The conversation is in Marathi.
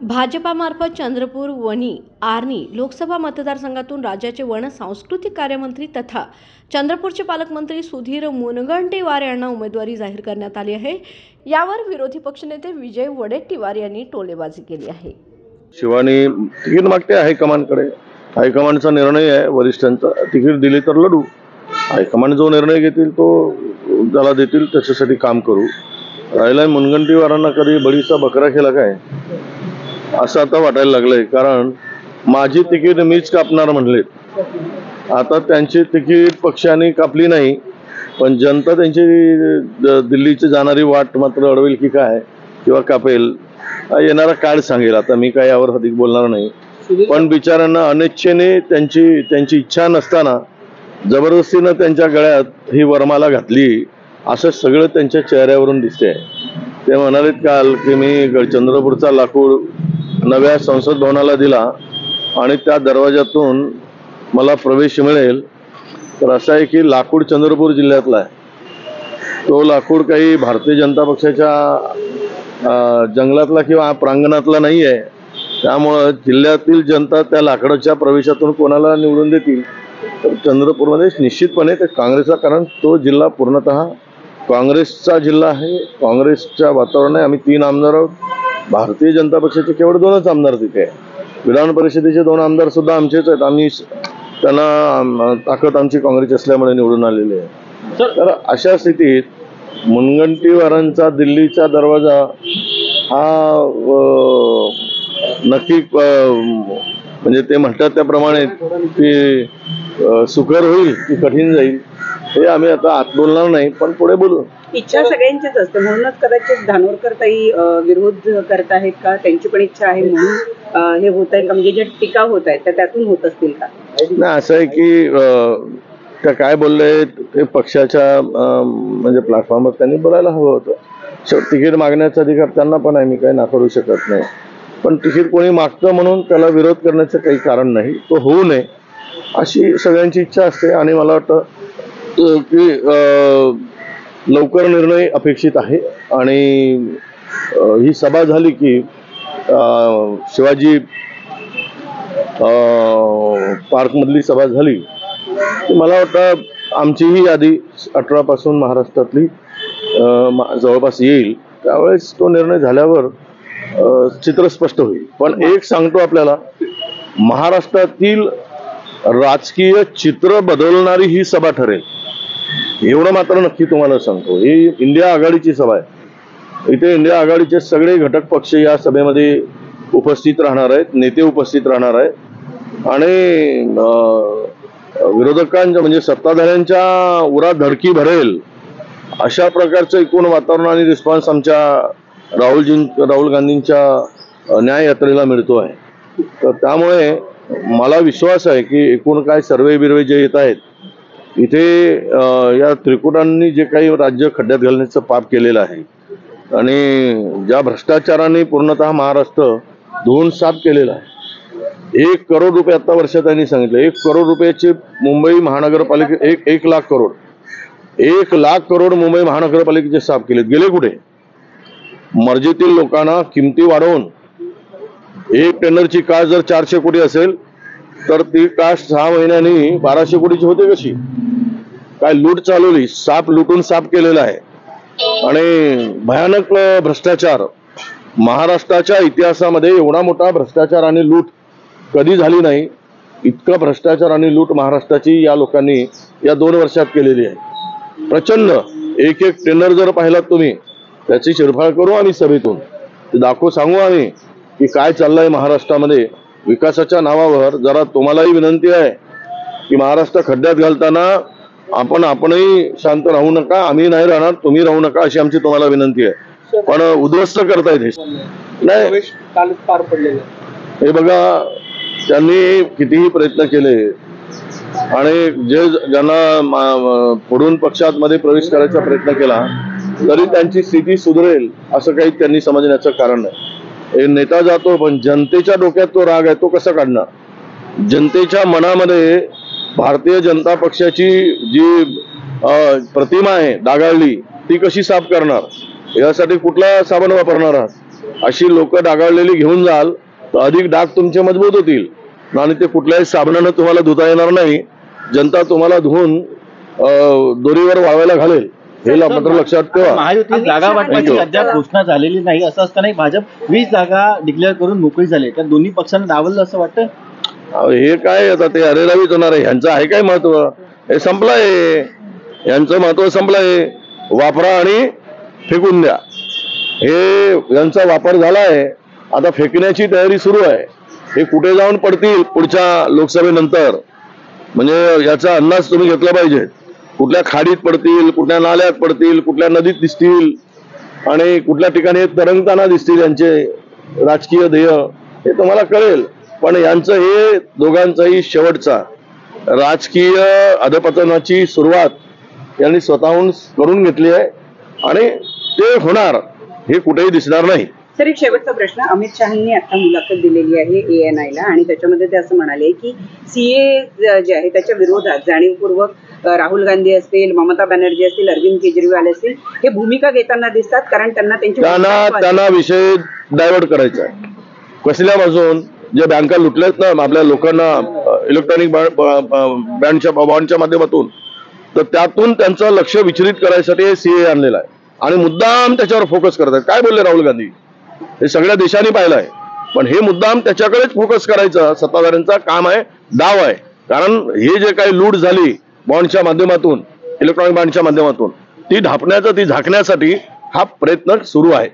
भाजपामार्फत चंद्रपूर वणी आर्णी लोकसभा मतदारसंघातून राज्याचे वन सांस्कृतिक कार्यमंत्री तथा चंद्रपूरचे पालकमंत्री सुधीर मुनगंटीवार यांना उमेदवारी जाहीर करण्यात आली आहे। यावर विरोधी पक्षनेते विजय वडेट्टीवार यांनी टोलेबाजी केली आहे। शिवानी तिकीट मागते हायकमांडकडे, हायकमांडचा निर्णय आहे, वरिष्ठांचा तिकीट दिली तर लढू, हायकमांड जो निर्णय घेतील तो त्याला देतील त्याच्यासाठी काम करू। राहिला मुनगंटीवारांना कधी बळीचा बकरा केला काय असं आता वाटायला लागलंय, कारण माझी तिकीट मीच कापणार म्हणले, आता त्यांची तिकीट पक्षाने कापली नाही पण जनता त्यांची दिल्लीची जाणारी वाट मात्र अडवेल की काय किंवा कापेल येणारा काळ सांगेल। आता मी काय यावर अधिक बोलणार नाही, पण बिचाऱ्यांना अनिच्छेने त्यांची इच्छा नसताना जबरदस्तीनं त्यांच्या गळ्यात ही वरमाला घातली असं सगळं त्यांच्या चेहऱ्यावरून दिसते। ते म्हणाले काल की मी चंद्रपूरचा लाकूड नव्या संसद भवनाला दिला आणि त्या दरवाजातून मला प्रवेश मिळेल, तर असं आहे की लाकूड चंद्रपूर जिल्ह्यातला आहे, तो लाकूड काही भारतीय जनता पक्षाच्या जंगलातला किंवा प्रांगणातला नाही आहे। त्यामुळं जिल्ह्यातील जनता त्या लाकडाच्या प्रवेशातून कोणाला निवडून देतील तर चंद्रपूरमध्ये निश्चितपणे ते काँग्रेसचा, कारण तो जिल्हा पूर्णतः काँग्रेसचा जिल्हा आहे, काँग्रेसच्या वातावरण आहे। आम्ही 3 आमदार आहोत, भारतीय जनता पक्षाचे केवळ 2च आमदार तिथे आहे, विधान परिषदेचे 2 आमदार सुद्धा आमचेच आहेत, आम्ही त्यांना ताकद आमची काँग्रेस असल्यामुळे निवडून आलेले आहे। तर अशा स्थितीत मुनगंटीवारांचा दिल्लीचा दरवाजा हा नक्की म्हणजे ते म्हणतात त्याप्रमाणे की सुकर होईल की कठीण जाईल हे आम्ही आता आत बोलणार नाही, पण पुढे बोलू। इच्छा सगळ्यांचीच असते, म्हणूनच कदाचित धानोरकर ताई विरोध करत आहेत का? त्यांची पण इच्छा आहे म्हणून हे होत आहे का? म्हणजे जे टीका होत आहेत त्या त्यातून होत असतील का? नाही, असं आहे की त्या काय बोलले ते पक्षाच्या म्हणजे प्लॅटफॉर्मवर त्यांनी बोलायला हवं होतं। तिकीट मागण्याचा अधिकार त्यांना पण आहे, मी काही नाकारू शकत नाही, पण तिकीट कोणी मागतं म्हणून त्याला विरोध करण्याचं काही कारण नाही, तो होऊ नये अशी सगळ्यांची इच्छा असते। आणि मला वाटतं की लवकर निर्णय अपेक्षित आहे आणि ही सभा झाली की शिवाजी पार्कमधली सभा झाली की मला वाटतं आमची ही यादी 18 पासून महाराष्ट्रातली जवळपास येईल, त्यावेळेस तो निर्णय झाल्यावर चित्र स्पष्ट होईल। पण एक सांगतो आपल्याला, महाराष्ट्रातील राजकीय चित्र बदलणारी ही सभा ठरेल एवढं मात्र नक्की तुम्हाला सांगतो। ही इंडिया आघाडीची सभा आहे, इथे इंडिया आघाडीचे सगळे घटक पक्ष या सभेमध्ये उपस्थित राहणार आहेत, नेते उपस्थित राहणार आहेत आणि विरोधकांच्या म्हणजे सत्ताधाऱ्यांच्या उरात धडकी भरेल अशा प्रकारचं एकूण वातावरण आणि रिस्पॉन्स आमच्या राहुल गांधींच्या न्याय यात्रेला मिळतो आहे। तर त्यामुळे मला विश्वास आहे की एकूण काय सर्वे बिर्वे जे येत आहेत इथे या त्रिकुटांनी जे काही राज्य खड्ड्यात घालण्याचं पाप केलेलं आहे आणि ज्या भ्रष्टाचाराने पूर्णतः महाराष्ट्र धुवून साफ केलेला आहे, 1 करोड रुपये आता वर्षात त्यांनी सांगितलं, 1 करोड रुपयाचे मुंबई महानगरपालिके 1 लाख करोड 1 लाख करोड मुंबई महानगरपालिकेचे साफ केलेत, गेले कुठे? मर्जीतील लोकांना किमती वाढवून एक टेंडरची कास्ट जर 400 कोटी असेल तर ती कास्ट 6 महिन्यांनी 1200 कोटीची होते कशी? काय लूट चालवली, साप लुटून साफ केलेला आहे आणि भयानक भ्रष्टाचार। महाराष्ट्राच्या इतिहासामध्ये एवढा मोठा भ्रष्टाचार आणि लूट कधी झाली नाही, इतका भ्रष्टाचार आणि लूट महाराष्ट्राची या लोकांनी या 2 वर्षात केलेली आहे। प्रचंड एक टेंडर जर पाहिलात तुम्ही त्याची शिरफाळ करू आम्ही सभेतून, ते दाखवू सांगू आम्ही की काय चाललंय महाराष्ट्रामध्ये विकासाच्या नावावर। जरा तुम्हालाही विनंती आहे की महाराष्ट्र खड्ड्यात घालताना आपणही शांत राहू नका, आम्ही नाही राहणार, तुम्ही राहू नका अशी आमची तुम्हाला विनंती आहे। पण उद्ध्वस्त करतायत हे नाही, पार पडलेलं हे बघा त्यांनी कितीही प्रयत्न केले आणि ज्यांना पुढून पक्षामध्ये प्रवेश करायचा प्रयत्न केला तरी त्यांची स्थिती सुधारेल असं काही त्यांनी समजण्याचं कारण नाही। हे नेता जातो पण जनतेच्या डोक्यात तो राग आहे तो कसा काढणार? जनतेच्या मनामध्ये भारतीय जनता पक्षाची जी प्रतिमा आहे डागाळली ती कशी साफ करणार? यासाठी कुठला साबण वापरणार आहात? अशी लोक डागाळलेली घेऊन जाल तर अधिक डाग तुमचे मजबूत होतील आणि ते कुठल्याही साबणानं तुम्हाला धुता येणार नाही. जनता तुम्हाला धुवून दोरीवर वाळवायला घालेल, हे मात्र लक्षात ठेवा. महायुतीत जागा वाटपाची अद्याप घोषणा झालेली नाही. असं असताना भाजप 20 जागा डिक्लेअर करून मोकळी झाली, तर दोन्ही पक्षांना डावललं असं वाटतं. हे काय आता ते अरेरावीच होणार आहे. ह्यांचं आहे काय महत्व? हे संपलंय, यांचं महत्व संपलंय. वापरा आणि फेकून द्या, हे यांचा वापर झालाय. आता फेकण्याची तयारी सुरू आहे. हे कुठे जाऊन पडतील पुढच्या लोकसभेनंतर, म्हणजे याचा अंदाज तुम्ही घेतला पाहिजे. कुठल्या खाडीत पडतील, कुठल्या नाल्यात पडतील, कुठल्या नदीत दिसतील आणि कुठल्या ठिकाणी तरंगताना दिसतील यांचे राजकीय ध्येय, हे तुम्हाला कळेल. पण यांचं हे दोघांचाही शेवटचा राजकीय अधपतनाची सुरुवात यांनी स्वतःहून करून घेतली आहे आणि ते होणार, हे कुठेही दिसणार नाही. सर, एक शेवटचा प्रश्न. अमित शहांनी आता मुलाखत दिलेली आहे ANI ला आणि त्याच्यामध्ये ते असं म्हणाले की CA जे आहे त्याच्या विरोधात जाणीवपूर्वक राहुल गांधी असतील, ममता बॅनर्जी असतील, अरविंद केजरीवाल असतील, हे भूमिका घेताना दिसतात, कारण त्यांना विषय डायव्हर्ट करायचा आहे. कसल्यापासून? जे बँका लुटल्यात ना आपल्या लोकांना इलेक्ट्रॉनिक बॉन्डच्या माध्यमातून, तर त्यातून त्यांचं लक्ष विचलित करायसाठी हे CA आणलेलं आहे आणि मुद्दाम त्याच्यावर फोकस करत आहेत. काय बोलले राहुल गांधी? हे सगळ्या देशांनी पाहिलंय, पण हे मुद्दाम त्याच्याकडेच फोकस करायचं सत्ताधाऱ्यांचा काम आहे, डाव आहे. कारण हे जे काही लूट झाली बॉन्डच्या माध्यमातून, इलेक्ट्रॉनिक बॉन्डच्या माध्यमातून, ती ढापण्याचं, ती झाकण्यासाठी हा प्रयत्न सुरू आहे.